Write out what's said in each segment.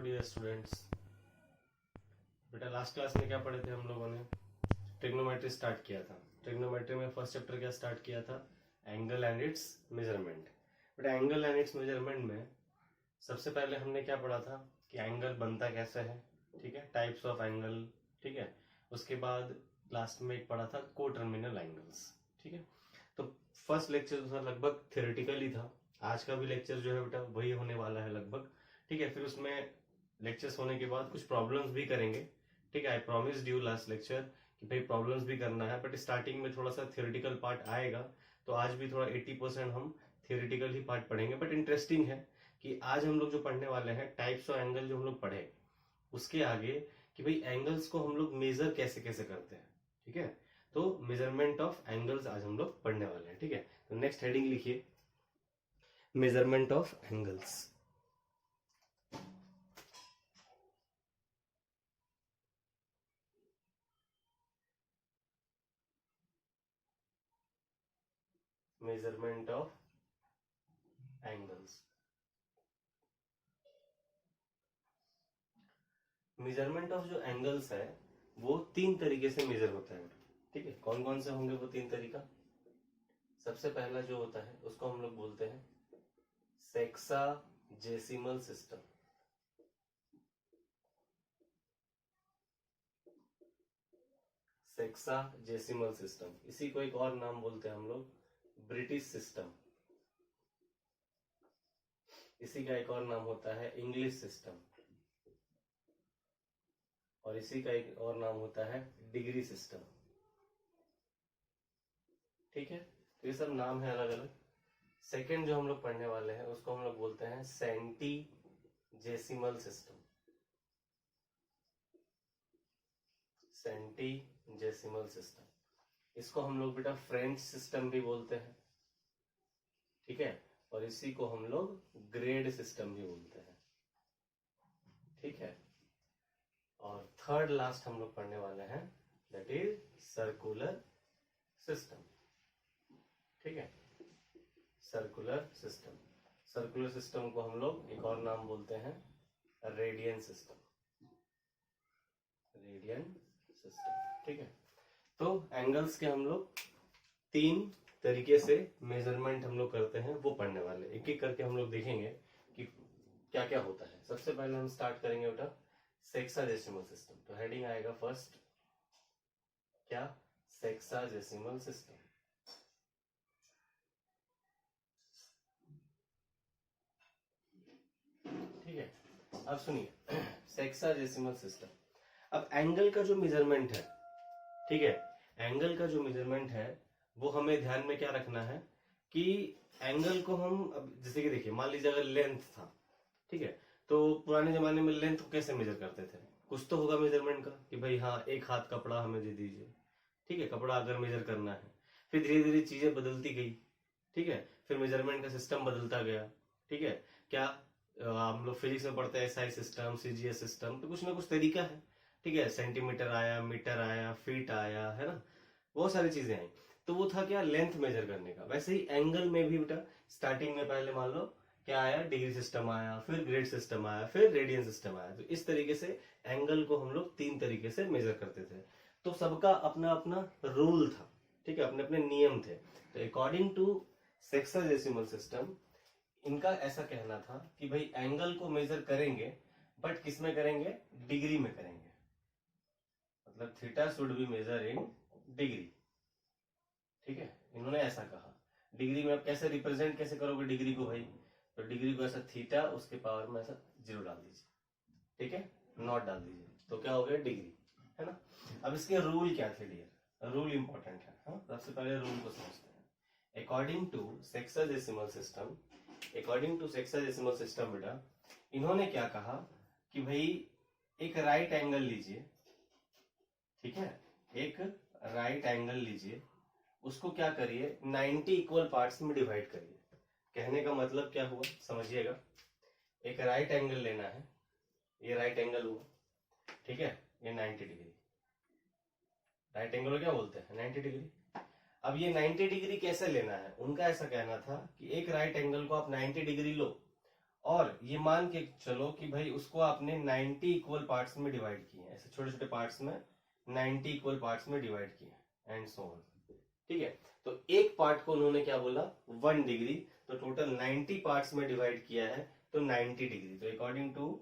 Dear students, बेटा last class में क्या पढ़े थे हम लोगों ने? ट्रिग्नोमेट्री स्टार्ट किया था। ट्रिग्नोमेट्री में फर्स्ट चैप्टर क्या स्टार्ट किया था? Angle and it's measurement. बेटा एंगल एंड इट्स मेजरमेंट में सबसे पहले हमने क्या पढ़ा था कि एंगल बनता कैसे है, ठीक है, टाइप्स ऑफ एंगल, ठीक है। उसके बाद लास्ट में एक पढ़ा था को टर्मिनल एंगल्स, ठीक है। तो फर्स्ट लेक्चर तो लगभग थ्योरेटिकल ही था। आज का भी लेक्चर जो है बेटा वही होने वाला है लगभग, ठीक है। फिर उसमें लेक्चर्स होने के बाद कुछ प्रॉब्लम्स भी करेंगे, ठीक है। I promise due last lecture कि भाई प्रॉब्लम्स भी करना है, बट स्टार्टिंग में थोड़ा सा थ्योरेटिकल पार्ट आएगा। तो आज भी थोड़ा 80% हम थ्योरेटिकल ही पार्ट पढ़ेंगे, बट इंटरेस्टिंग है कि आज हम लोग जो पढ़ने वाले हैं टाइप्स ऑफ एंगल जो हम लोग पढ़े, उसके आगे कि भाई एंगल्स को हम लोग मेजर कैसे कैसे करते हैं, ठीक है। तो मेजरमेंट ऑफ एंगल्स आज हम लोग पढ़ने वाले हैं, ठीक है। तो नेक्स्ट हेडिंग लिखिए, measurement of angles. Measurement of angles. Measurement of जो एंगल्स है वो तीन तरीके से मेजर होता है, ठीक है। कौन कौन से होंगे वो तीन तरीका? सबसे पहला जो होता है उसको हम लोग बोलते हैं सेक्साजेसिमल सिस्टम। सेक्साजेसिमल सिस्टम, इसी को एक और नाम बोलते हैं हम लोग ब्रिटिश सिस्टम। इसी का एक और नाम होता है इंग्लिश सिस्टम, और इसी का एक और नाम होता है डिग्री सिस्टम, ठीक है। तो ये सब नाम है अलग अलग। सेकेंड जो हम लोग पढ़ने वाले हैं उसको हम लोग बोलते हैं सेंटीजेसिमल सिस्टम। सेंटीजेसिमल सिस्टम, इसको हम लोग बेटा फ्रेंच सिस्टम भी बोलते हैं, ठीक है। और इसी को हम लोग ग्रेड सिस्टम भी बोलते हैं, ठीक है। और थर्ड लास्ट हम लोग पढ़ने वाले हैं दैट इज सर्कुलर सिस्टम, ठीक है। सर्कुलर सिस्टम, सर्कुलर सिस्टम को हम लोग एक और नाम बोलते हैं रेडियन सिस्टम, रेडियन सिस्टम, ठीक है। तो एंगल्स के हम लोग तीन तरीके से मेजरमेंट हम लोग करते हैं वो पढ़ने वाले, एक एक करके हम लोग देखेंगे कि क्या क्या होता है। सबसे पहले हम स्टार्ट करेंगे बेटा सेक्साजेसिमल सिस्टम। तो हेडिंग आएगा फर्स्ट क्या? सेक्साजेसिमल सिस्टम, ठीक है। अब सुनिए सेक्साजेसिमल सिस्टम। अब एंगल का जो मेजरमेंट है, ठीक है, एंगल का जो मेजरमेंट है वो हमें ध्यान में क्या रखना है कि एंगल को हम अब जैसे कि देखिए मान लीजिए अगर लेंथ था, ठीक है, तो पुराने जमाने में लेंथ को कैसे मेजर करते थे? कुछ तो होगा मेजरमेंट का कि भाई हाँ एक हाथ कपड़ा हमें दे दीजिए, ठीक है, कपड़ा अगर मेजर करना है। फिर धीरे धीरे चीजें बदलती गई, ठीक है, फिर मेजरमेंट का सिस्टम बदलता गया, ठीक है। क्या हम लोग फिजिक्स में पढ़ते हैं एसआई सिस्टम, सीजीएस सिस्टम, तो कुछ ना कुछ तरीका है, ठीक है। सेंटीमीटर आया, मीटर आया, फीट आया, है ना, बहुत सारी चीजें आई। तो वो था क्या? लेंथ मेजर करने का। वैसे ही एंगल में भी बेटा स्टार्टिंग में पहले मान लो क्या आया? डिग्री सिस्टम आया, फिर ग्रेड सिस्टम आया, फिर रेडियन सिस्टम आया। तो इस तरीके से एंगल को हम लोग तीन तरीके से मेजर करते थे। तो सबका अपना अपना रूल था, ठीक है, अपने अपने नियम थे। तो अकॉर्डिंग टू सेक्साजेसिमल सिस्टम इनका ऐसा कहना था कि भाई एंगल को मेजर करेंगे, बट किस में करेंगे? डिग्री में करेंगे। मतलब theta should be measure in degree, ठीक है, इन्होंने ऐसा कहा। डिग्री में आप कैसे रिप्रेजेंट कैसे करोगे डिग्री को भाई? तो डिग्री को ऐसा थीटा, उसके पावर में ऐसा 0 डाल दीजिए, ठीक है, नॉट डाल दीजिए, तो क्या हो गया? डिग्री, है ना। अब इसके रूल क्या थे डियर? रूल इंपॉर्टेंट है, हाँ। सबसे पहले रूल को समझते हैं। According to sexagesimal system, according to sexagesimal system बेटा इन्होंने क्या कहा कि भाई एक राइट एंगल लीजिए, ठीक है, एक राइट एंगल लीजिए, उसको क्या करिए? 90 इक्वल पार्ट्स में डिवाइड करिए। कहने का मतलब क्या हुआ समझिएगा। एक राइट एंगल लेना है, ये राइट एंगल हुआ, ठीक है, ये 90 डिग्री। राइट एंगल क्या बोलते हैं? 90 डिग्री। अब ये 90 डिग्री कैसे लेना है? उनका ऐसा कहना था कि एक राइट एंगल को आप 90 डिग्री लो और ये मान के चलो कि भाई उसको आपने 90 इक्वल पार्ट्स में डिवाइड किए हैं, ऐसे छोटे छोटे पार्ट्स में 90 इक्वल पार्ट्स में डिवाइड किए एंड सो ऑन। ठीक है, तो एक पार्ट को उन्होंने क्या बोला 1 डिग्री, तो टोटल 90 पार्ट्स में डिवाइड किया है तो 90 डिग्री। तो according to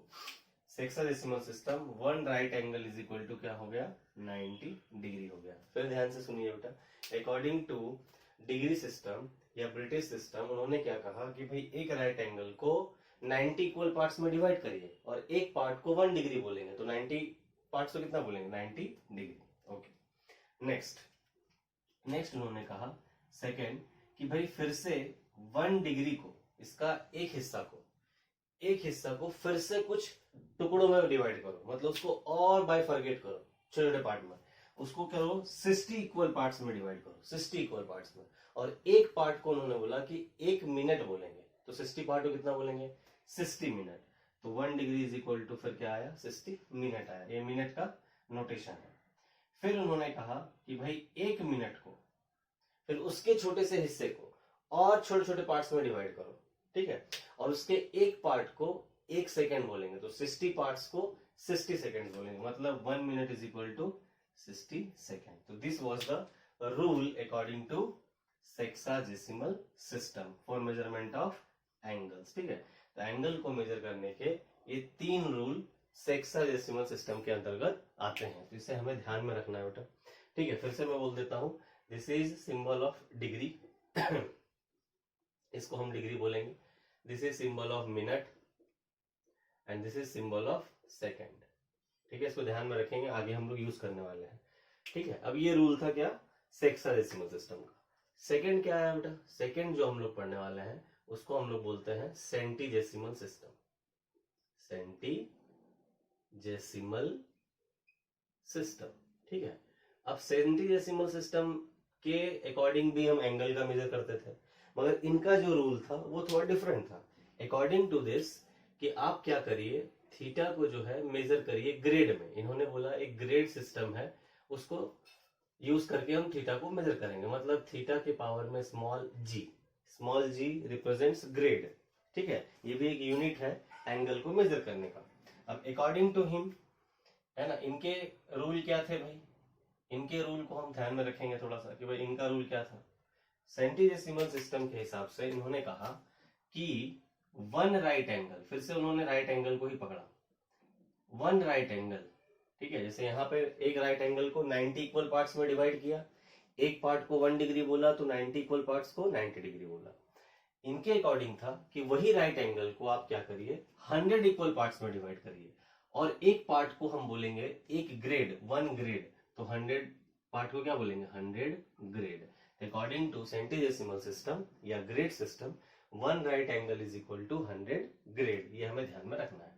sexadecimal system 1 right angle is equal to क्या हो गया 90 डिग्री हो गया। फिर ध्यान से सुनिए बेटा, अकॉर्डिंग टू डिग्री सिस्टम या ब्रिटिश सिस्टम उन्होंने क्या कहा कि भाई एक राइट एंगल को 90 इक्वल पार्ट्स में डिवाइड करिए और एक पार्ट को 1 डिग्री बोलेंगे, तो 90 पार्ट्स को कितना बोलेंगे 90 डिग्री। ओके, नेक्स्ट उन्होंने कहा सेकेंड कि भाई फिर से 1 डिग्री को, इसका एक हिस्सा को फिर से कुछ टुकड़ों में डिवाइड करो, मतलब उसको और बाइफरगेट करो छोटे छोटे पार्ट में, उसको करो 60 इक्वल पार्ट्स में डिवाइड करो, 60 इक्वल पार्ट्स में। और एक पार्ट को उन्होंने बोला कि 1 मिनट बोलेंगे, तो 60 पार्ट को कितना बोलेंगे 60 मिनट। तो 1 डिग्री इज इक्वल टू फिर क्या आया 60 मिनट आया, ये मिनट का नोटेशन है। फिर उन्होंने कहा कि भाई 1 मिनट को फिर उसके छोटे से हिस्से को और छोटे छोटे पार्ट्स में डिवाइड करो, ठीक है, और उसके एक पार्ट को 1 सेकेंड बोलेंगे, तो 60 पार्ट्स को 60 सेकेंड बोलेंगे, मतलब 1 minute is equal to 60 second. तो this was the rule according to sexadecimal system for measurement of angles. ठीक है, तो एंगल को मेजर करने के ये 3 रूल सेक्साडेसिमल सिस्टम के अंतर्गत आते हैं, तो इसे हमें ध्यान में रखना है बेटा। ठीक है, फिर से मैं बोल देता हूं, this is symbol of degree इसको हम डिग्री बोलेंगे, this is symbol of minute and this is symbol of second. ठीक है, इसको ध्यान में रखेंगे, आगे हम लोग यूज करने वाले हैं। ठीक है, अब ये रूल था क्या सेक्साडेसिमल सिस्टम का। सेकेंड क्या है बेटा, सेकेंड जो हम लोग पढ़ने वाले हैं उसको हम लोग बोलते हैं सेंटीजेसिमल सिस्टम, सेंटीजेसिमल सिस्टम। ठीक है, अब सेंटीजेसिमल सिस्टम के अकॉर्डिंग भी हम एंगल का मेजर करते थे, मगर इनका जो रूल था वो थोड़ा डिफरेंट था। अकॉर्डिंग टू दिस कि आप क्या करिए, थीटा को जो है मेजर करिए ग्रेड में। इन्होंने बोला एक ग्रेड सिस्टम है, उसको यूज करके हम थीटा को मेजर करेंगे, मतलब थीटा के पावर में स्मॉल जी रिप्रेजेंट्स ग्रेड। ठीक है, ये भी एक यूनिट है एंगल को मेजर करने का। अब अकॉर्डिंग टू हिम, है ना, इनके रूल क्या थे भाई, इनके रूल को हम ध्यान में रखेंगे थोड़ा सा कि भाई इनका रूल क्या था। सेंटीडेसिमल सिस्टम के हिसाब से इन्होंने कहा कि 1 राइट एंगल, फिर से उन्होंने राइट एंगल को ही पकड़ा, 1 राइट एंगल। ठीक है, जैसे यहाँ पे एक राइट एंगल को 90 इक्वल पार्ट्स में डिवाइड किया, एक पार्ट को 1 डिग्री बोला तो 90 इक्वल पार्ट्स को 90 डिग्री बोला। इनके अकॉर्डिंग था कि वही राइट एंगल को आप क्या करिए 100 इक्वल पार्ट्स में डिवाइड करिए, और एक पार्ट को हम बोलेंगे एक ग्रेड, 1 ग्रेड, तो 100 पार्ट को क्या बोलेंगे 100 ग्रेड। अकॉर्डिंग टू सेंटीडेसिमल सिस्टम या grade system 1 right angle is equal to 100 grade, ये हमें ध्यान में रखना है।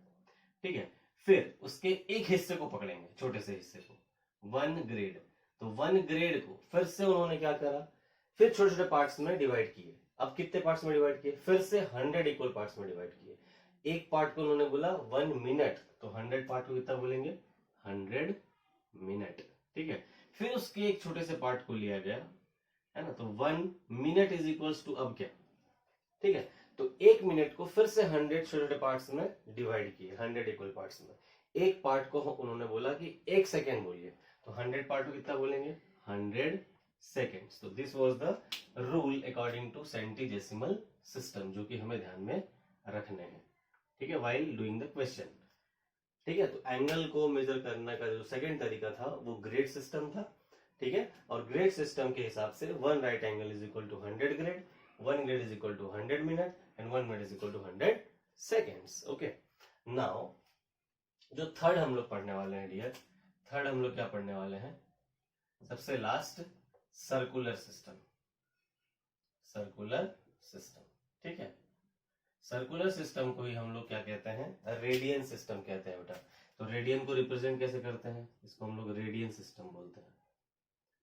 ठीक है, फिर उसके एक हिस्से को पकड़ेंगे, छोटे से हिस्से को, 1 ग्रेड, तो 1 ग्रेड को फिर से उन्होंने क्या करा, फिर छोटे छोटे पार्ट्स में डिवाइड किए। अब कितने पार्ट्स में डिवाइड किए, फिर से 100 इक्वल पार्ट्स में डिवाइड किए। एक पार्ट को उन्होंने बोला 1 मिनट, तो 100 पार्ट को कितना बोलेंगे 100 मिनट। ठीक है, फिर उसके एक छोटे से पार्ट को लिया गया, है ना, तो 1 मिनट इज इक्वल्स टू अब क्या, ठीक है, तो 1 मिनट को फिर से 100 छोटे छोटे पार्ट्स में डिवाइड किए, 100 इक्वल पार्ट्स में। एक पार्ट को उन्होंने बोला कि 1 सेकेंड बोलिए, तो 100 पार्ट को कितना बोलेंगे 100 सेकेंड्स। तो this was the rule according to सेंटीडेसिमल system, जो कि हमें ध्यान में रखने हैं। ठीक है, व्हाइल डूइंग द क्वेश्चन। ठीक है, तो एंगल को मेजर करने का जो सेकेंड तरीका था वो ग्रेड सिस्टम था। ठीक है, और ग्रेड सिस्टम के हिसाब से 1 right angle is equal to 100 grade, 1 grade is equal to 100 minute and 1 minute is equal to 100 seconds. Okay, now जो थर्ड हम लोग पढ़ने वाले हैं डियर, थर्ड हम लोग क्या पढ़ने वाले हैं, सबसे last circular system, circular system. ठीक है, सर्कुलर सिस्टम को ही हम लोग क्या कहते हैं रेडियन सिस्टम कहते हैं बेटा। तो रेडियन को रिप्रेजेंट कैसे करते हैं, इसको हम लोग रेडियन सिस्टम बोलते हैं।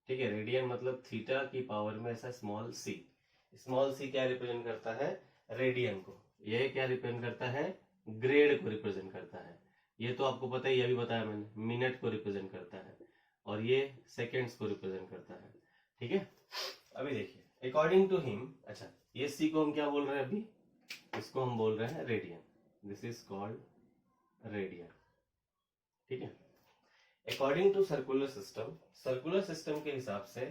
ठीक है, रेडियन मतलब थीटा की पावर में ऐसा स्मॉल सी क्या रिप्रेजेंट करता है रेडियन को, ये क्या रिप्रेजेंट करता है ग्रेड को रिप्रेजेंट करता है। ये तो आपको पता ही, ये भी बताया मैंने, मिनट को रिप्रेजेंट करता है, और ये सेकेंड्स को रिप्रेजेंट करता है। ठीक है, अभी देखिए अकॉर्डिंग टू हिम, अच्छा ये सी को हम क्या बोल रहे हैं अभी, इसको हम बोल रहे हैं radian. This is called radian. ठीक है। अकॉर्डिंग टू सर्कुलर सिस्टम के हिसाब से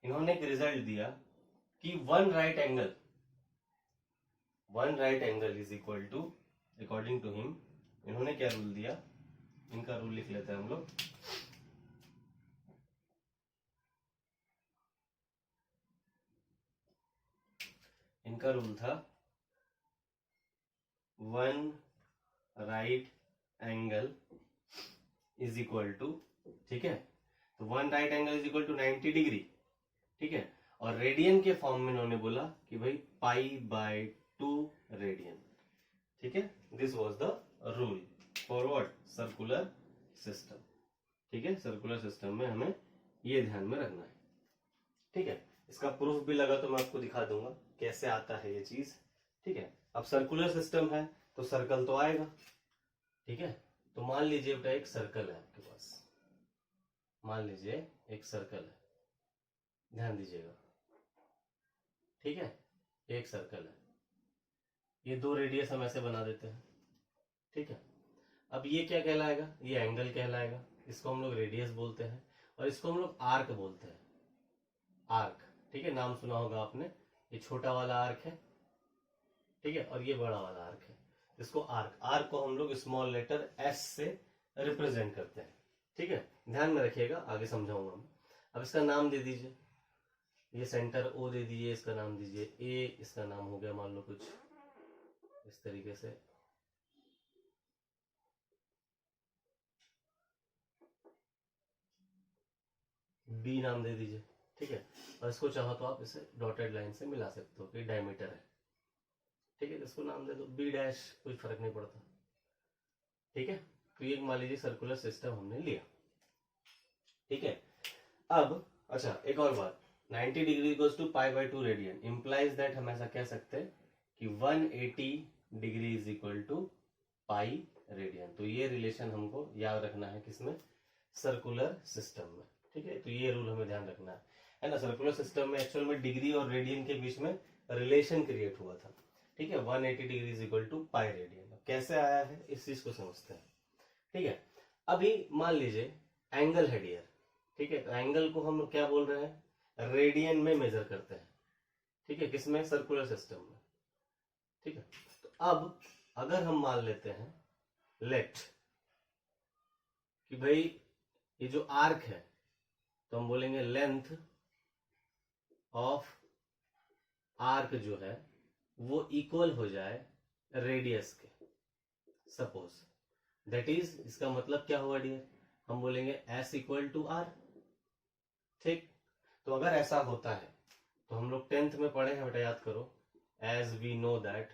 इन्होंने एक रिजल्ट दिया कि one right angle is equal to, according to him, इन्होंने क्या रूल दिया, इनका रूल लिख लेते हैं हम लोग। इनका रूल था one right angle is equal to, ठीक है, तो one right angle is equal to 90 degree. ठीक है। और रेडियन के फॉर्म में इन्होंने बोला कि भाई π/2 रेडियन। ठीक है। This was the rule for what, circular system. ठीक है। सर्कुलर सिस्टम में हमें ये ध्यान में रखना है। ठीक है। इसका प्रूफ भी लगा तो मैं आपको दिखा दूंगा कैसे आता है ये चीज। ठीक है। अब सर्कुलर सिस्टम है तो सर्कल तो आएगा। ठीक है। तो मान लीजिए बेटा एक सर्कल है आपके पास, मान लीजिए एक सर्कल है, ध्यान दीजिएगा। ठीक है। एक सर्कल है, ये दो रेडियस हम ऐसे बना देते हैं। ठीक है। अब ये क्या कहलाएगा, ये एंगल कहलाएगा, इसको हम लोग रेडियस बोलते हैं और इसको हम लोग आर्क बोलते हैं। आर्क, ठीक है, नाम सुना होगा आपने। ये छोटा वाला आर्क है, ठीक है, और ये बड़ा वाला आर्क है, इसको आर्क को हम लोग स्मॉल लेटर एस से रिप्रेजेंट करते हैं। ठीक है। ध्यान में रखिएगा, आगे समझाऊंगा मैं। अब इसका नाम दे दीजिए, ये सेंटर ओ दे दीजिए, इसका नाम दीजिए ए, इसका नाम हो गया मान लो कुछ इस तरीके से, बी नाम दे दीजिए। ठीक है। और इसको चाहो तो आप इसे डॉटेड लाइन से मिला सकते हो कि डायमीटर है। ठीक है। इसको नाम दे दो बी डैश, कोई फर्क नहीं पड़ता। ठीक है। तो ये मान लीजिए सर्कुलर सिस्टम हमने लिया। ठीक है। अब अच्छा एक और बात, 90 degree equals to π/2 radian implies that हम ऐसा कह सकते हैं कि 180 degree is equal to pi radian. तो ये रिलेशन हमको याद रखना है किसमें, सर्कुलर सिस्टम में। ठीक है। तो ये रूल हमें ध्यान रखना है ना। सर्कुलर सिस्टम में एक्चुअल में डिग्री और रेडियन के बीच में रिलेशन क्रिएट हुआ था। ठीक है। 180 degree is equal to pi radian. कैसे आया है इस चीज को समझते हैं। ठीक है। अभी मान लीजिए एंगल है डियर। ठीक है। तो एंगल को हम क्या बोल रहे हैं, रेडियन में मेजर करते हैं। ठीक है। किसमें, सर्कुलर सिस्टम में। ठीक है। तो अब अगर हम मान लेते हैं लेट कि भाई ये जो आर्क है, तो हम बोलेंगे लेंथ ऑफ आर्क जो है वो इक्वल हो जाए रेडियस के, सपोज दैट इज, इसका मतलब क्या हुआ डियर, हम बोलेंगे S इक्वल टू R। ठीक। तो अगर ऐसा होता है तो हम लोग 10th में पढ़े हैं बेटा, याद करो, एज वी नो दैट।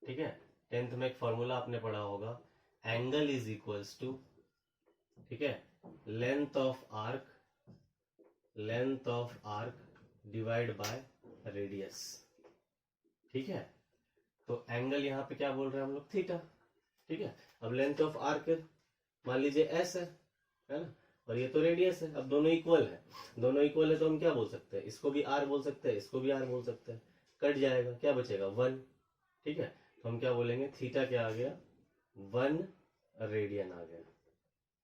ठीक है। 10th में एक फॉर्मूला आपने पढ़ा होगा, एंगल इज इक्वल्स टू, ठीक है, length of arc divide by radius. ठीक है। तो एंगल यहां पे क्या बोल रहे हैं हम लोग, थीटा। ठीक है। अब लेंथ ऑफ आर्क मान लीजिए एस है ना, और ये तो रेडियस है। अब दोनों इक्वल है तो हम क्या बोल सकते हैं, इसको भी आर बोल सकते हैं, इसको भी आर बोल सकते हैं। कट जाएगा, क्या बचेगा 1। ठीक है। तो हम क्या बोलेंगे, थीटा क्या आ गया, 1 रेडियन आ गया।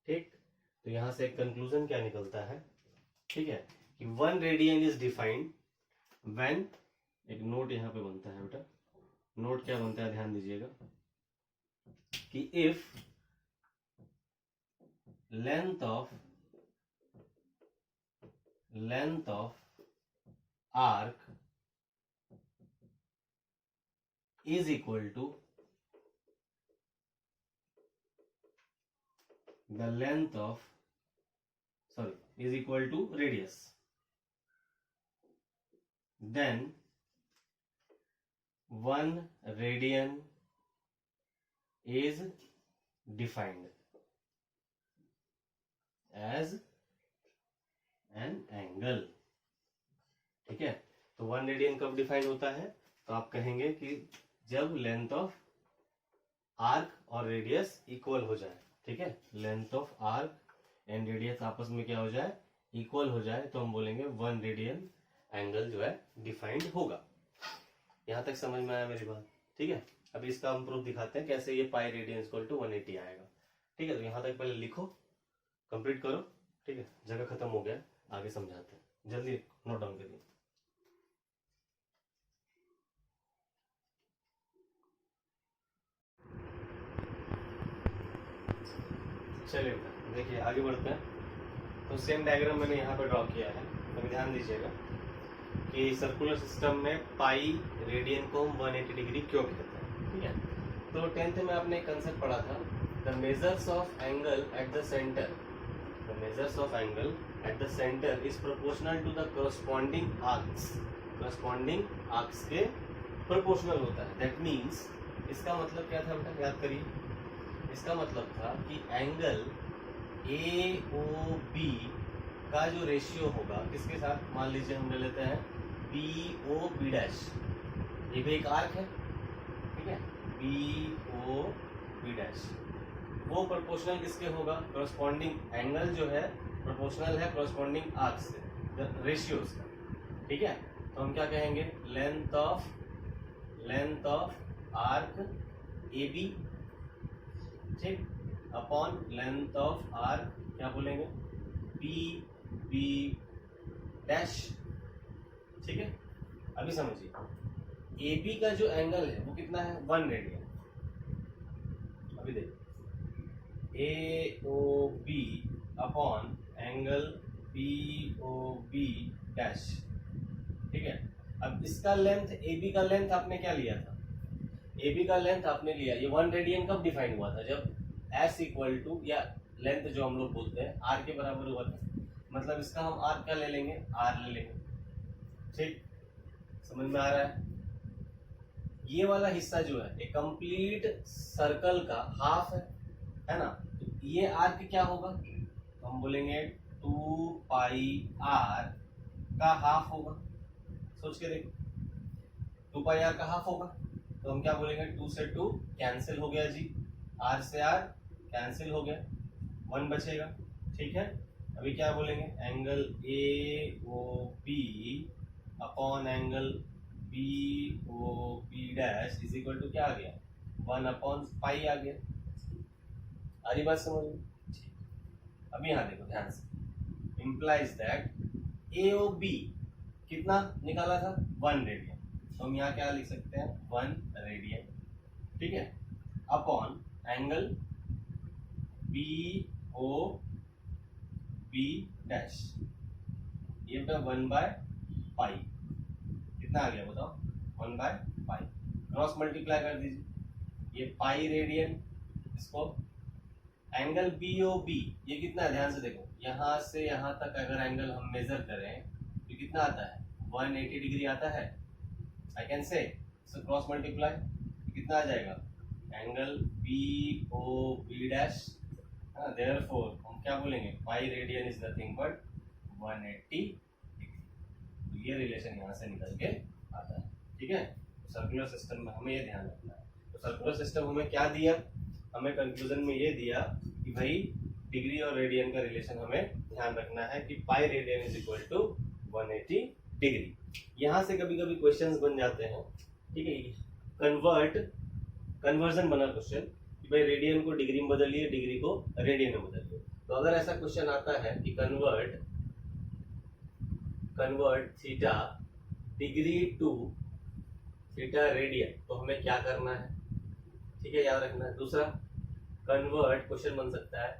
ठीक। तो यहां से एक कंक्लूजन क्या निकलता है, ठीक है, कि 1 रेडियन इज डिफाइंड व्हेन, एक नोट यहां पे बनता है बेटा, नोट क्या बनता है ध्यान दीजिएगा, कि if length of arc is equal to the length of, is equal to radius, then 1 radian is defined as an angle। ठीक है। तो 1 रेडियन कब डिफाइंड होता है, तो आप कहेंगे कि जब लेंथ ऑफ आर्क और रेडियस इक्वल हो जाए। ठीक है। Length of arc and radius आपस में क्या हो जाए, इक्वल हो जाए, तो हम बोलेंगे 1 रेडियन एंगल जो है डिफाइंड होगा। यहां तक समझ में आया मेरी बात। ठीक है, अभी इसका हम प्रूफ दिखाते हैं कैसे ये पाई रेडियन इक्वल टू 180 आएगा। ठीक है, तो यहाँ तक पहले लिखो, कंप्लीट करो। ठीक है, जगह खत्म हो गया, आगे समझाते हैं, जल्दी नोट डाउन करिए। चलिए देखिए आगे बढ़ते हैं। तो सेम डायग्राम मैंने यहाँ पे ड्रॉ किया है, तो ध्यान दीजिएगा कि सर्कुलर सिस्टम में पाई रेडियन को हम 180 डिग्री क्यों कहते हैं। ठीक है, तो 10th में आपने एक कंसेप्ट पढ़ा था, the measures of angle at the centre, the measures of angle at the centre is proportional to the corresponding arcs, corresponding arcs के प्रोपोर्शनल होता है। दैट मीन्स इसका मतलब क्या था बेटा, याद करिए, इसका मतलब था कि एंगल ए ओ बी का जो रेशियो होगा किसके साथ, मान लीजिए हम ले लेते हैं बी ओ बी डैश, ये भी एक आर्क है। ठीक है, बी ओ बी डैश, वो प्रोपोर्शनल किसके होगा, करस्पॉन्डिंग एंगल जो है प्रोपोर्शनल है करस्पॉन्डिंग आर्क से, रेशियो उसका। ठीक है, तो हम क्या कहेंगे, length of arc A B, ठीक, अपॉन लेंथ ऑफ आर्क क्या बोलेंगे, बी बी डैश। ठीक है, अभी समझिए ए बी का जो एंगल है वो कितना है, 1 रेडियन। अभी देखिए A O B upon angle B O B dash. ठीक है, अब इसका लेंथ ए बी का लेंथ आपने क्या लिया था, ए बी का लेंथ आपने लिया, ये 1 रेडियन कब डिफाइन हुआ था, जब एस इक्वल टू या लेंथ जो हम लोग बोलते हैं आर के बराबर हुआ था। मतलब इसका हम आर क्या ले लेंगे, आर ले लेंगे। ठीक, समझ में आ रहा है। ये वाला हिस्सा जो है एक कंप्लीट सर्कल का हाफ है ना, तो ये आर क्या होगा, तो हम बोलेंगे 2 पाई आर का हाफ होगा। सोच के देखो, 2 पाई आर का हाफ होगा, तो हम क्या बोलेंगे, 2 से 2 कैंसिल हो गया जी, आर से आर कैंसिल हो गया, 1 बचेगा। ठीक है, अभी क्या बोलेंगे, angle A O B upon angle B O B dash is equal to क्या आ गया, 1 अपॉन पाई आ गया। आ रही बात समझ में। अभी यहाँ देखो ध्यान से, implies that A O B कितना निकाला था, 1 रेडियन, तो हम यहाँ क्या लिख सकते हैं, 1 रेडियन। ठीक है, upon angle B O B dash, ये बेटा 1 बाय पाई, कितना आ गया बताओ, 1 बाय पाई, क्रॉस मल्टीप्लाई कर दीजिए, ये पाई रेडियन, इसको एंगल बी ओ बी ये कितना है, ध्यान से देखो, यहाँ से यहाँ तक अगर एंगल हम मेजर करें तो कितना आता है, 180 डिग्री आता है। I can say cross multiply, कितना आ जाएगा, angle B O B dash, therefore हम क्या बोलेंगे, pi radian is nothing but 180 degree. ये रिलेशन यहाँ से निकल के आता है। ठीक है, तो सर्कुलर सिस्टम में हमें ये ध्यान रखना है। तो सर्कुलर सिस्टम हमें क्या दिया, हमें कंक्लूजन में ये दिया कि भाई डिग्री और रेडियन का रिलेशन हमें ध्यान रखना है कि pi radian is equal to 180 degree. यहाँ से कभी कभी क्वेश्चंस बन जाते हैं। ठीक है, कन्वर्जन बना क्वेश्चन कि भाई रेडियन को डिग्री में बदलिए, डिग्री को रेडियन में बदलिए। तो अगर ऐसा क्वेश्चन आता है कि convert theta degree to theta radian, तो हमें क्या करना है, ठीक है, याद रखना है। दूसरा कन्वर्ट क्वेश्चन बन सकता है,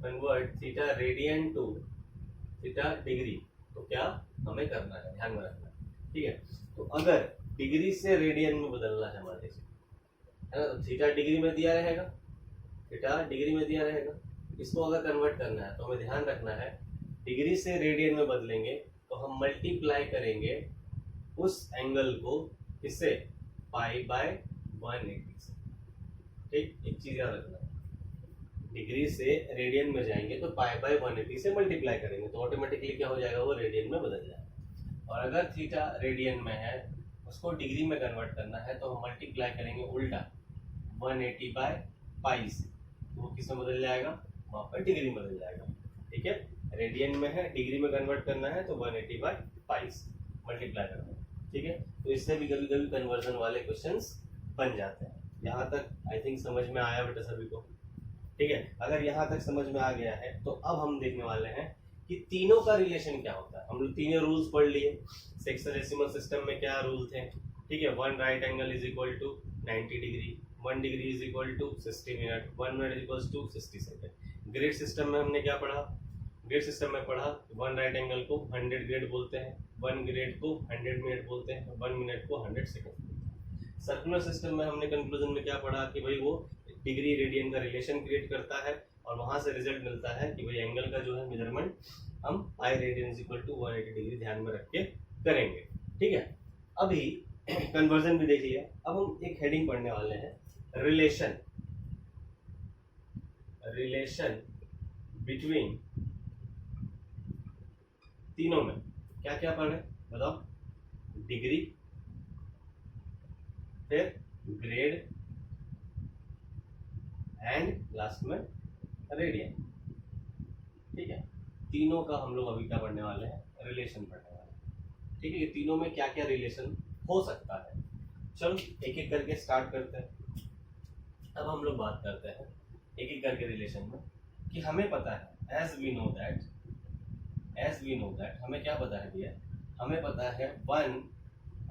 convert theta radian to theta degree, तो क्या हमें करना है, ध्यान में रखना है। ठीक है, तो अगर डिग्री से रेडियन में बदलना है हमारे से, है ना, तो थीटा डिग्री में दिया रहेगा, थीटा डिग्री में दिया रहेगा। इसको अगर कन्वर्ट करना है तो हमें ध्यान रखना है, डिग्री से रेडियन में बदलेंगे तो हम मल्टीप्लाई करेंगे उस एंगल को किससे, पाई बाय 180 से। ठीक, एक चीज याद रखना, डिग्री से रेडियन में जाएंगे तो पाई बाय 180 से मल्टीप्लाई करेंगे तो ऑटोमेटिकली क्या हो जाएगा, वो रेडियन में बदल जाएगा। और अगर थीटा रेडियन में है उसको डिग्री में कन्वर्ट करना है तो हम मल्टीप्लाई करेंगे उल्टा 180 बाय पाई से, तो वो किस में बदल जाएगा, वहां पर डिग्री में बदल जाएगा। ठीक है, रेडियन में है, डिग्री में कन्वर्ट करना है तो 180 बाय पाई से मल्टीप्लाई करना है। ठीक है, तो इससे भी कभी कभी कन्वर्जन वाले क्वेश्चंस बन जाते हैं। यहाँ तक आई थिंक समझ में आया बेटा सभी को, ठीक है। अगर यहाँ तक समझ में आ गया है तो अब हम देखने वाले हैं कि तीनों का रिलेशन क्या होता है। हम लोग तीनों रूल्स पढ़ लिए। सेक्सोडेसिमल सिस्टम में क्या रूल थे, ठीक है। 1 right angle is equal to 90 degree, 1 degree is equal to 60 minute, 1 minute is equal to 60 second. Grade system में हमने क्या पढ़ा, ग्रेड सिस्टम में पढ़ा 1 राइट एंगल को 100 ग्रेड बोलते हैं, 1 ग्रेड को 100 मिनट बोलते हैं, 1 मिनट को 100 सेकेंड बोलते हैं। सर्कुलर सिस्टम में हमने कंक्लूजन में क्या पढ़ा कि भाई वो डिग्री रेडियन का रिलेशन क्रिएट करता है और वहां से रिजल्ट मिलता है कि भाई एंगल का जो है मेजरमेंट हम pi radian is equal to 180 degree ध्यान में रख के करेंगे, ठीक है। अभी कन्वर्जन भी देख लिया। अब हम एक हेडिंग पढ़ने वाले हैं, रिलेशन बिटवीन तीनों में क्या क्या पढ़े बताओ, डिग्री, फिर ग्रेड एंड लास्ट में रेडियन, ठीक है। तीनों का हम लोग अभी क्या पढ़ने वाले हैं, रिलेशन पढ़ने वाले हैं, ठीक है। ये तीनों में क्या क्या रिलेशन हो सकता है, चलो एक एक करके स्टार्ट करते हैं। अब हम लोग बात करते हैं एक एक करके रिलेशन में कि हमें पता है एज वी नो दैट हमें क्या पता है भैया, हमें पता है 1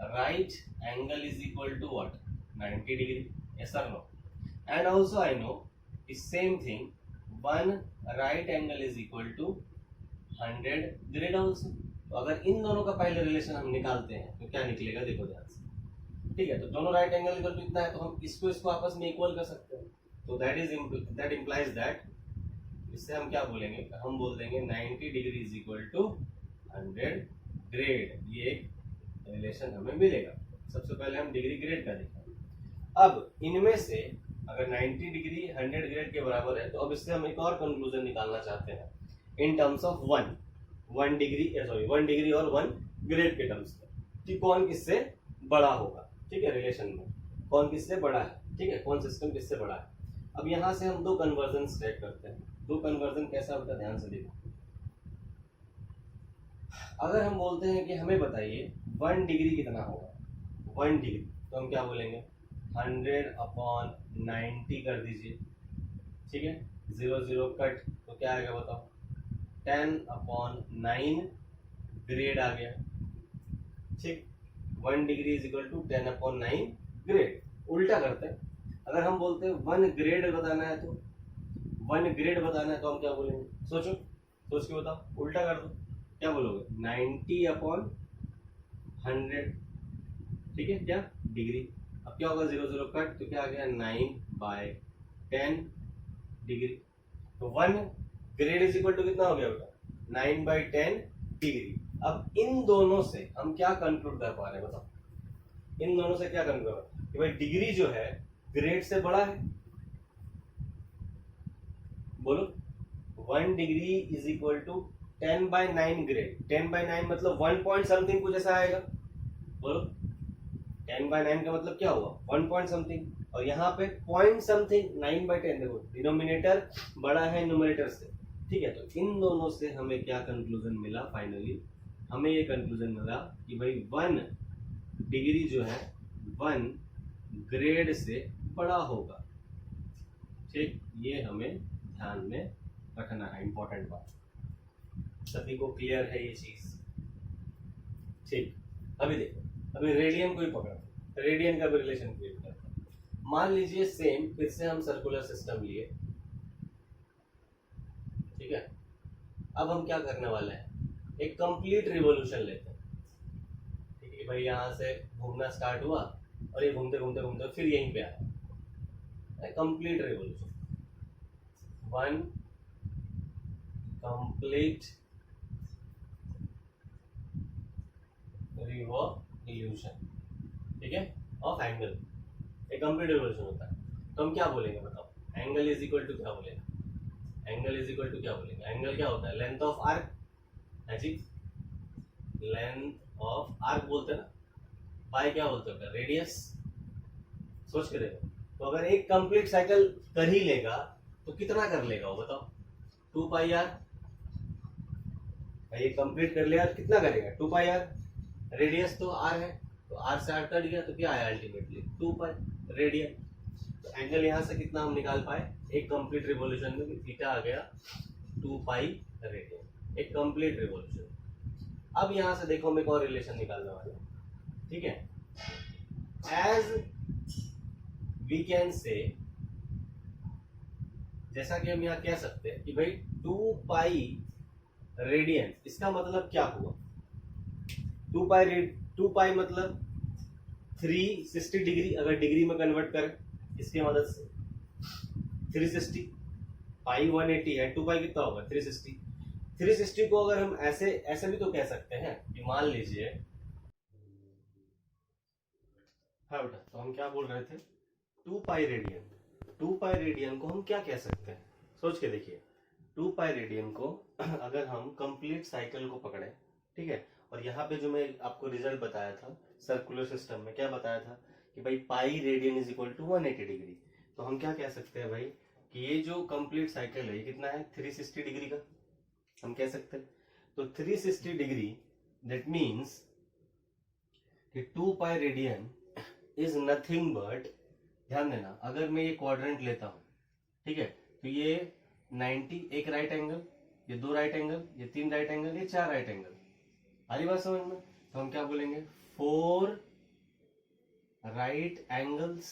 right angle is equal to what 90 degree, yes और no. And also I know same thing 1 right angle is equal to 100 grade also. तो अगर इन दोनों का पहले रिलेशन हम निकालते हैं तो क्या निकलेगा, देखो ध्यान से, ठीक है। तो दोनों राइट एंगल इक्वल टू इतना है तो हम इसको आपस में इक्वल कर सकते हैं। तो दैट इम्प्लाइज दैट, इससे हम क्या बोलेंगे, हम बोल देंगे 90 degree is equal to 100 grade. ये एक रिलेशन हमें मिलेगा। सबसे पहले हम डिग्री ग्रेड का देखेंगे। अब इनमें से अगर 90 डिग्री 100 ग्रेड के बराबर है तो अब इससे हम एक और कंक्लूजन निकालना चाहते हैं इन टर्म्स ऑफ 1 डिग्री और 1 ग्रेड के टर्म्स में, कि कौन किससे बड़ा होगा, ठीक है। रिलेशन में कौन किससे बड़ा है, ठीक है, कौन सिस्टम किससे बड़ा है। अब यहाँ से हम दो कन्वर्जन स्टेट करते हैं। दो कन्वर्जन कैसा होता है ध्यान से देखो। अगर हम बोलते हैं कि हमें बताइए 1 डिग्री कितना होगा, 1 डिग्री, तो हम क्या बोलेंगे 100/90 कर दीजिए, ठीक है। 0 0 कट तो क्या आएगा बताओ, 10/9 ग्रेड आ गया, ठीक। 1 degree is equal to 10/9 grade. उल्टा करते हैं, अगर हम बोलते हैं 1 ग्रेड बताना है तो 1 ग्रेड बताना है तो हम क्या बोलेंगे, सोचो, सोच के बताओ, उल्टा कर दो, क्या बोलोगे 90/100, ठीक है, क्या डिग्री। अब क्या होगा 0 0 कट तो क्या आ गया 9/10 डिग्री। तो 1 ग्रेड इज इक्वल टू कितना हो गया बेटा 9/10 डिग्री। अब इन दोनों से हम क्या कंक्लूड कर पा रहे हैं बताओ, इन दोनों से क्या कंक्लूड कर रहे हैं कि भाई डिग्री जो है ग्रेड से बड़ा है। बोलो 1 degree is equal to 10/9 grade. 10/9 मतलब 1 पॉइंट समथिंग कुछ ऐसा आएगा। बोलो 10/9 का मतलब क्या हुआ 1 पॉइंट समथिंग, और यहाँ पे पॉइंट समथिंग 9/10। देखो डिनोमिनेटर बड़ा है न्यूमरेटर से, ठीक है। तो इन दोनों से हमें क्या कंक्लूजन मिला, फाइनली हमें ये कंक्लूजन मिला कि भाई 1 डिग्री जो है 1 ग्रेड से बड़ा होगा, ठीक। ये हमें ध्यान में रखना है, इंपॉर्टेंट बात। सभी को क्लियर है ये चीज, ठीक। अभी देखो, अभी रेडियन को ही पकड़ा, रेडियन का भी रिलेशन क्रिएट करता है। मान लीजिए सेम फिर से हम सर्कुलर सिस्टम लिए, ठीक है। अब हम क्या करने वाले हैं, एक कंप्लीट रिवॉल्यूशन लेते हैं, ठीक है। भाई यहाँ से घूमना स्टार्ट हुआ और ये घूमते घूमते घूमते फिर यहीं पे आया, कंप्लीट रिवॉल्यूशन, 1 कंप्लीट रिवॉल्यूशन, ठीक है, ऑफ एंगल। एक कंप्लीट रिवॉल्यूशन होता है तो हम क्या बोलेंगे बताओ, एंगल इज इक्वल टू क्या बोलेंगे, एंगल इज इक्वल टू क्या बोलेंगे, एंगल क्या होता है लेंथ ऑफ आर्क है जी, लेंथ ऑफ आर्क बोलते हैं ना, बाय क्या बोलते हैं रेडियस। सोच के देखो, तो अगर एक कंप्लीट साइकिल कर ही लेगा तो कितना कर लेगा वो बताओ, 2πr। ये कंप्लीट कर लिया कितना करेगा 2πr, रेडियस तो r है, तो आर से आर कट गया तो क्या आया अल्टीमेटली 2 पाई रेडियन। तो एंगल यहाँ से कितना हम निकाल पाए एक कंप्लीट रिवॉल्यूशन में थीटा आ गया 2 पाई रेडियन, एक कंप्लीट रिवॉल्यूशन। अब यहाँ से देखो हम एक और रिलेशन निकालने वाले हैं, ठीक है। एज वी कैन से, जैसा कि हम यहाँ कह सकते हैं कि भाई 2 पाई रेडियन, इसका मतलब क्या हुआ 2 पाई मतलब 360 डिग्री, अगर डिग्री में कन्वर्ट करें इसकी मदद से 360, पाई 180 है, 2 पाई कितना होगा 360। 360 को अगर हम ऐसे ऐसे भी तो कह सकते हैं कि मान लीजिए, हाँ बेटा, तो हम क्या बोल रहे थे 2 पाई रेडियन, 2 पाई रेडियन को हम क्या कह सकते हैं सोच के देखिए। 2 पाई रेडियन को अगर हम कंप्लीट साइकिल को पकड़े, ठीक है, और यहाँ पे जो मैं आपको रिजल्ट बताया था सर्कुलर सिस्टम में, क्या बताया था कि भाई pi radian is equal to 180 degree, तो हम क्या कह सकते हैं भाई कि ये जो कंप्लीट साइकिल है ये कितना है 360 डिग्री का, हम कह सकते हैं। तो 360 डिग्री दैट मीन्स कि 2 पाई रेडियन इज नथिंग बट, ध्यान देना अगर मैं ये क्वाड्रेंट लेता हूं, ठीक है, तो ये 90 एक राइट एंगल, ये 2 राइट एंगल, ये 3 राइट एंगल, ये 4 राइट एंगल, आरी बात समझ में। तो हम क्या बोलेंगे 4 right angles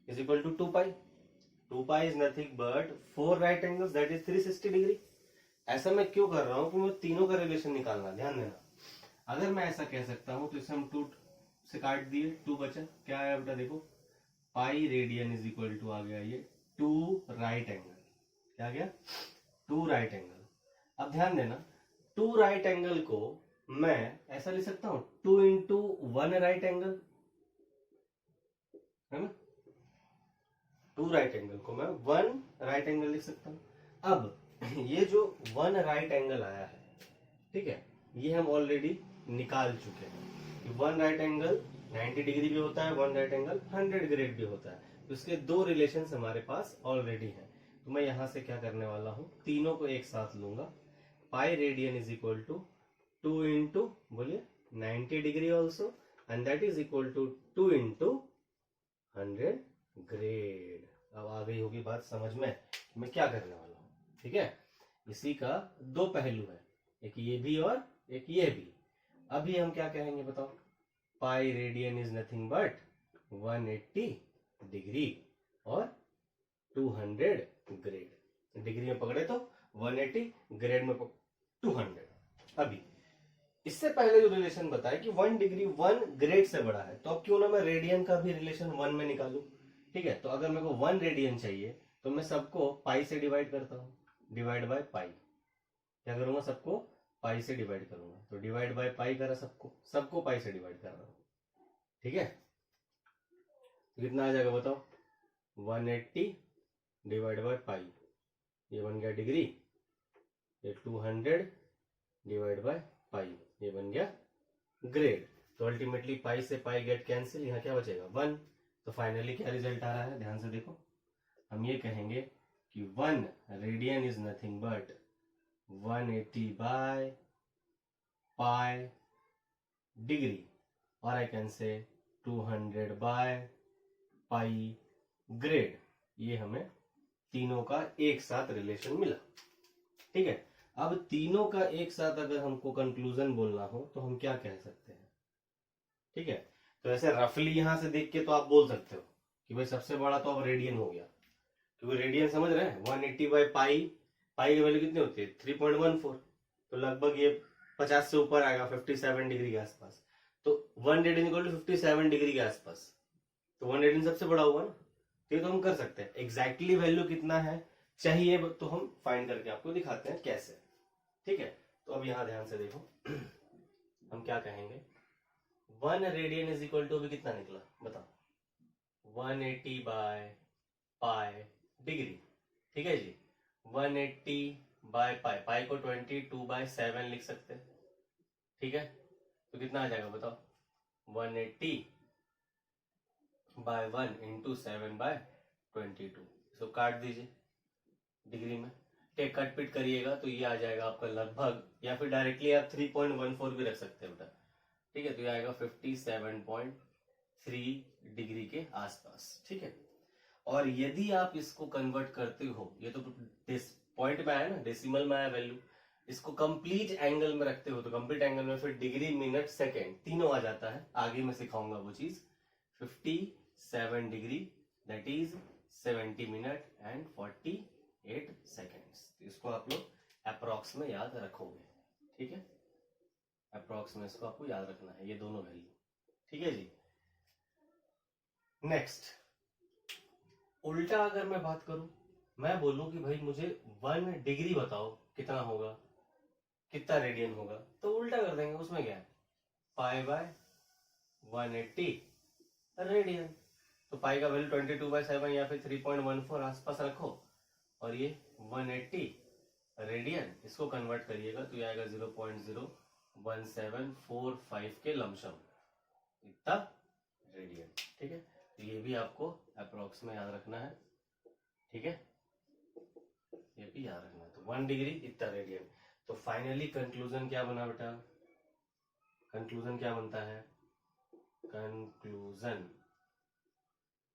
is equal to 2 pi. 2 pi is nothing but 4 right angles that is 360 degree. ऐसा मैं क्यों कर रहा हूं कि मुझे तीनों का रिलेशन निकालना, ध्यान देना। अगर मैं ऐसा कह सकता हूं तो इसे हम 2 से काट दिए, 2 बचा, क्या आया बेटा देखो pi radian is equal to आ गया ये 2 राइट एंगल, क्या गया 2 राइट एंगल। अब ध्यान देना 2 राइट एंगल को मैं ऐसा लिख सकता हूं 2 इंटू 1 राइट एंगल, है ना, 2 राइट एंगल को मैं 1 राइट एंगल लिख सकता हूं। अब ये जो 1 राइट एंगल आया है, ठीक है, ये हम ऑलरेडी निकाल चुके हैं। 1 राइट एंगल 90 डिग्री भी होता है, 1 राइट एंगल 100 ग्रेड भी होता है, तो इसके 2 रिलेशंस हमारे पास ऑलरेडी हैं। तो मैं यहां से क्या करने वाला हूं, तीनों को एक साथ लूंगा। Pi radian is equal to 2 into बोलिए 90 degree also, and that is equal to 2 into 100 grade. अब आ गई होगी बात समझ में मैं क्या करने वाला हूं, ठीक है। इसी का 2 पहलू है, एक ये भी और एक ये भी। अभी हम क्या कहेंगे बताओ, पाई radian is nothing but 180 degree और 200 ग्रेड। डिग्री में पकड़े तो 180, ग्रेड में 200। अभी इससे पहले जो रिलेशन बताया कि 1 डिग्री 1 ग्रेड से बड़ा है, तो अब क्यों ना मैं रेडियन का भी रिलेशन 1 में निकालूं, ठीक है। तो अगर मेरे को 1 रेडियन चाहिए तो मैं सबको पाई से डिवाइड करता हूं, डिवाइड बाय पाई, क्या करूंगा सबको पाई से डिवाइड करूंगा, तो डिवाइड बाय पाई करा, सबको पाई से डिवाइड कर रहा हूं, ठीक है। तो कितना आ जाएगा बताओ 180 डिवाइड बाय पाई, ये बन गया डिग्री, ये 200 डिवाइड बाय पाई, ये बन गया ग्रेड। तो अल्टीमेटली पाई से पाई गेट कैंसिल, यहाँ क्या बचेगा 1। तो फाइनली क्या रिजल्ट आ रहा है ध्यान से देखो, हम ये कहेंगे कि 1 radian is nothing but 180 by pi degree, और आई कैन से 200 बाय पाई ग्रेड। ये हमें तीनों का एक साथ रिलेशन मिला, ठीक है। अब तीनों का एक साथ अगर हमको कंक्लूजन बोलना हो तो हम क्या कह सकते हैं, ठीक है। तो ऐसे रफली यहां से देख के तो आप बोल सकते हो कि भाई सबसे बड़ा तो अब रेडियन हो गया, क्योंकि रेडियन समझ रहे हैं 180 बाई पाई, पाई की वैल्यू कितनी होती है 3.14, तो लगभग ये 50 से ऊपर आएगा 57 डिग्री के आसपास। तो 1 रेडियन इक्वल टू 57 डिग्री के आसपास, तो 1 रेडियन सबसे बड़ा हुआ ना। ये तो हम कर सकते हैं, एग्जैक्टली वैल्यू कितना है चाहिए तो हम फाइंड करके आपको दिखाते हैं कैसे, ठीक है। तो अब यहां ध्यान से देखो हम क्या कहेंगे 1 रेडियन इज इक्वल टू अभी कितना निकला बताओ 180 बाय पाई डिग्री, ठीक है जी। 180 बाय पाई, पाई को 22/7 लिख सकते हैं, ठीक है। तो कितना आ जाएगा बताओ 180 बाय 1 इंटू 7/22, इसको काट दीजिए डिग्री में, टेक कट पिट करिएगा तो ये आ जाएगा आपका लगभग, या फिर डायरेक्टली आप 3.14 भी रख सकते हैं बेटा, ठीक है, तो ये आएगा 57.3 डिग्री के आसपास। ठीक है, और यदि आप इसको कन्वर्ट करते हो, ये तो पॉइंट में आया ना, डेसिमल में आया वैल्यू, इसको कंप्लीट एंगल में रखते हो तो कंप्लीट एंगल में फिर डिग्री, मिनट, सेकेंड तीनों आ जाता है। आगे मैं सिखाऊंगा वो चीज। 57 degree that is 70 minute and 48 seconds. तो इसको आप लोग अप्रॉक्स में याद रखोगे। ठीक है, अप्रॉक्स में इसको आपको याद रखना है, ये दोनों वैल्यू। ठीक है जी। नेक्स्ट, उल्टा अगर मैं बात करूं, मैं बोलूं कि भाई मुझे 1 डिग्री बताओ कितना होगा, कितना रेडियन होगा, तो उल्टा कर देंगे। उसमें क्या है, π/180 रेडियन। तो पाई का वैल्यू 22/7 या फिर 3.14 आसपास रखो, और ये 180 रेडियन, इसको कन्वर्ट करिएगा तो ये आएगा 0.01745 के लमसम, इतना रेडियन। ठीक है, तो ये भी आपको अप्रोक्स में याद रखना है। ठीक है, ये भी याद रखना है। तो 1 डिग्री इतना रेडियन। तो फाइनली कंक्लूजन क्या बना बेटा, कंक्लूजन क्या बनता है, कंक्लूजन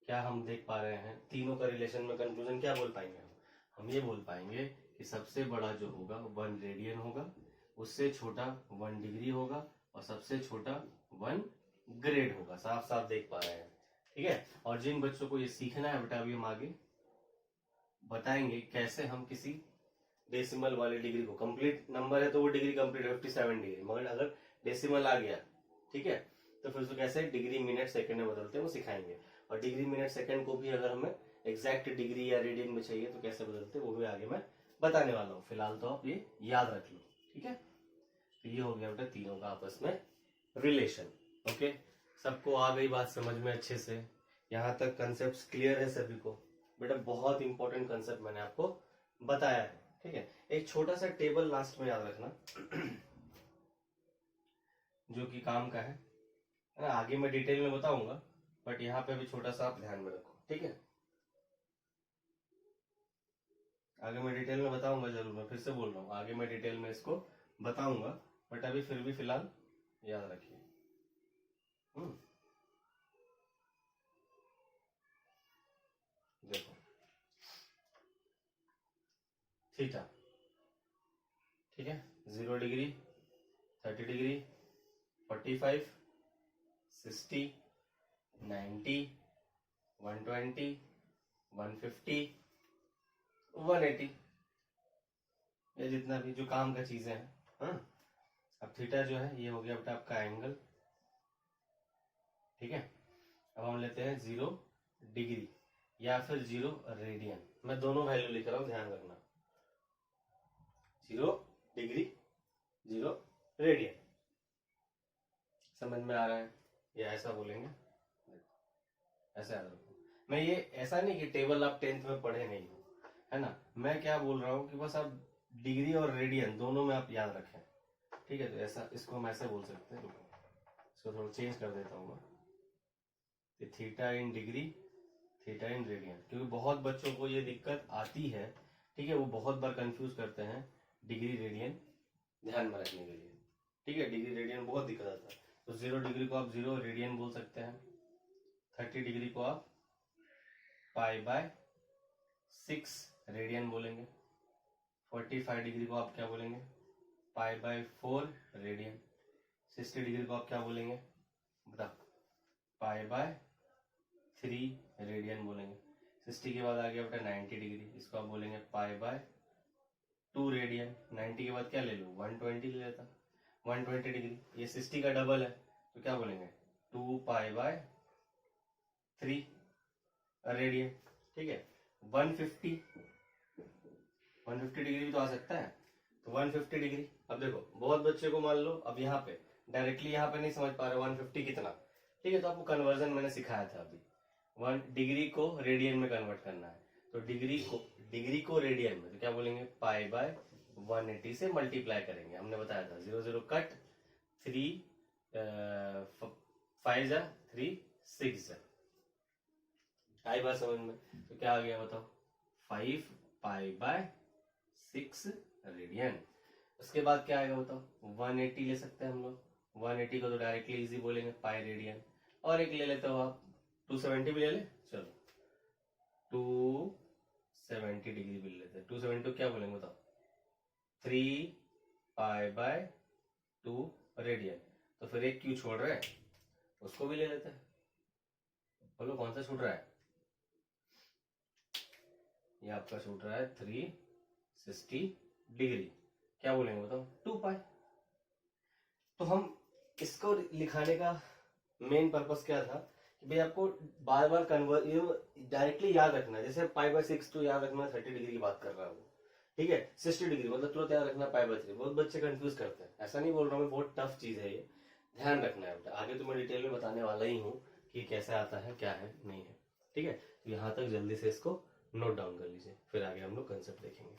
क्या हम देख पा रहे हैं, तीनों का रिलेशन में कंक्लूजन क्या बोल पाएंगे हम ये बोल पाएंगे कि सबसे बड़ा जो होगा 1 रेडियन होगा, उससे छोटा 1 डिग्री होगा, और सबसे छोटा 1 ग्रेड होगा। साफ साफ देख पा रहे हैं। ठीक है, और जिन बच्चों को ये सीखना है बेटा, अभी हम आगे बताएंगे कैसे हम किसी डेसिमल वाले डिग्री को, कंप्लीट नंबर है तो वो डिग्री कंप्लीट 57 डिग्री, मगर अगर डेसिमल आ गया, ठीक है, तो फिर उसको कैसे डिग्री, मिनट, सेकंड में बदलते हैं वो सिखाएंगे। और डिग्री, मिनट, सेकंड को भी अगर हमें एग्जैक्ट डिग्री या रेडियन में चाहिए तो कैसे बदलते हैं वो भी आगे मैं बताने वाला हूँ। फिलहाल तो आप ये याद रख लो। ठीक है, तो ये हो गया बेटा तीनों का आपस में रिलेशन। ओके, सबको आ गई बात समझ में अच्छे से? यहाँ तक कंसेप्ट क्लियर है सभी को? बेटा बहुत इंपॉर्टेंट कंसेप्ट मैंने आपको बताया है। ठीक है, एक छोटा सा टेबल लास्ट में याद रखना जो कि काम का है ना। आगे मैं डिटेल में बताऊंगा, बट यहाँ पे भी छोटा सा आप ध्यान में रखो। ठीक है, आगे मैं डिटेल में बताऊंगा जरूर, मैं फिर से बोल रहा हूँ, आगे मैं डिटेल में इसको बताऊंगा, बट अभी फिर भी फिलहाल याद रखिए। देखो, थीटा, ठीक है, 0 डिग्री, 30 डिग्री, 45, 60, 90, 120, 150, 180, ये जितना भी जो काम का चीजें हैं। हाँ, अब थीटा जो है ये हो गया बेटा आपका एंगल। ठीक है, अब हम लेते हैं 0 डिग्री या फिर 0 रेडियन। मैं दोनों वैल्यू लिख रहा हूं, ध्यान रखना। 0 डिग्री, 0 रेडियन, समझ में आ रहा है? या ऐसा बोलेंगे, ऐसा याद रखो। मैं ये ऐसा नहीं कि टेबल आप 10th में पढ़े नहीं हो, है ना। मैं क्या बोल रहा हूँ कि बस आप डिग्री और रेडियन दोनों में आप याद रखें। ठीक है, तो ऐसा इसको हम ऐसे बोल सकते हैं। रुको, इसको थोड़ा चेंज कर देता हूँ मैं, theta in degree, theta in radian, क्योंकि बहुत बच्चों को ये दिक्कत आती है। ठीक है, वो बहुत बार कंफ्यूज करते हैं डिग्री रेडियन ध्यान में रखने के लिए। ठीक है, डिग्री रेडियन बहुत दिक्कत आता है। तो 0 डिग्री को आप 0 रेडियन बोल सकते हैं, 30 डिग्री को आप π/6 रेडियन बोलेंगे, 45 डिग्री को आप क्या बोलेंगे, π/4 रेडियन, 60 डिग्री को आप क्या बोलेंगे बता, π/3 रेडियन बोलेंगे। 60 के बाद आ गया बेटा 90 डिग्री, इसको आप बोलेंगे π/2 रेडियन। 90 के बाद क्या ले लो, 120 ले लेता, 120 डिग्री, ये 60 का डबल है तो क्या बोलेंगे 2π/3 रेडियन। ठीक है, 150 डिग्री भी तो आ सकता है, तो 150 डिग्री। अब देखो बहुत बच्चे को मान लो अब यहाँ पे डायरेक्टली यहाँ पे नहीं समझ पा रहे 150 कितना। ठीक है, तो आपको कन्वर्जन मैंने सिखाया था अभी, 1 डिग्री को रेडियन में कन्वर्ट करना है। तो डिग्री को रेडियन में तो क्या बोलेंगे, π/180 से मल्टीप्लाई करेंगे। हमने बताया था 0 0 कट, 3 5 3 6 आई बात समझ में? तो क्या आ गया बताओ, 5π/6 रेडियन। उसके बाद क्या आएगा बताओ, 180 ले सकते हैं हम लोग, 180 को तो डायरेक्टली इजी बोलेंगे पाई रेडियन। और एक ले लेते हो आप 270 भी ले ले, चलो 270 डिग्री भी ले लेते हैं। 270 को क्या बोलेंगे बताओ, 3 पाई बाय 2 रेडियन। तो फिर एक क्यों छोड़ रहे हैं, उसको भी ले लेते हैं। बोलो कौन सा छूट रहा है, ये आपका छूट रहा है 360 डिग्री। क्या बोलेंगे बताओ, 2 पाई। तो हम इसको लिखाने का मेन पर्पस क्या था कि भाई आपको बार बार डायरेक्टली याद रखना है। जैसे पाई बाय 6 तो याद रखना 30 डिग्री की बात कर रहा हूँ, ठीक है। 60 डिग्री मतलब तुरंत याद रखना पाई बाय 3। बहुत बच्चे कंफ्यूज करते हैं, ऐसा नहीं बोल रहा हूँ मैं, बहुत टफ चीज है ये, ध्यान रखना है बेटा। आगे तो मैं डिटेल में बताने वाला ही हूँ कि कैसे आता है, क्या है, नहीं है, ठीक है। तो यहाँ तक जल्दी से इसको नोट डाउन कर लीजिए, फिर आगे हम लोग कंसेप्ट देखेंगे।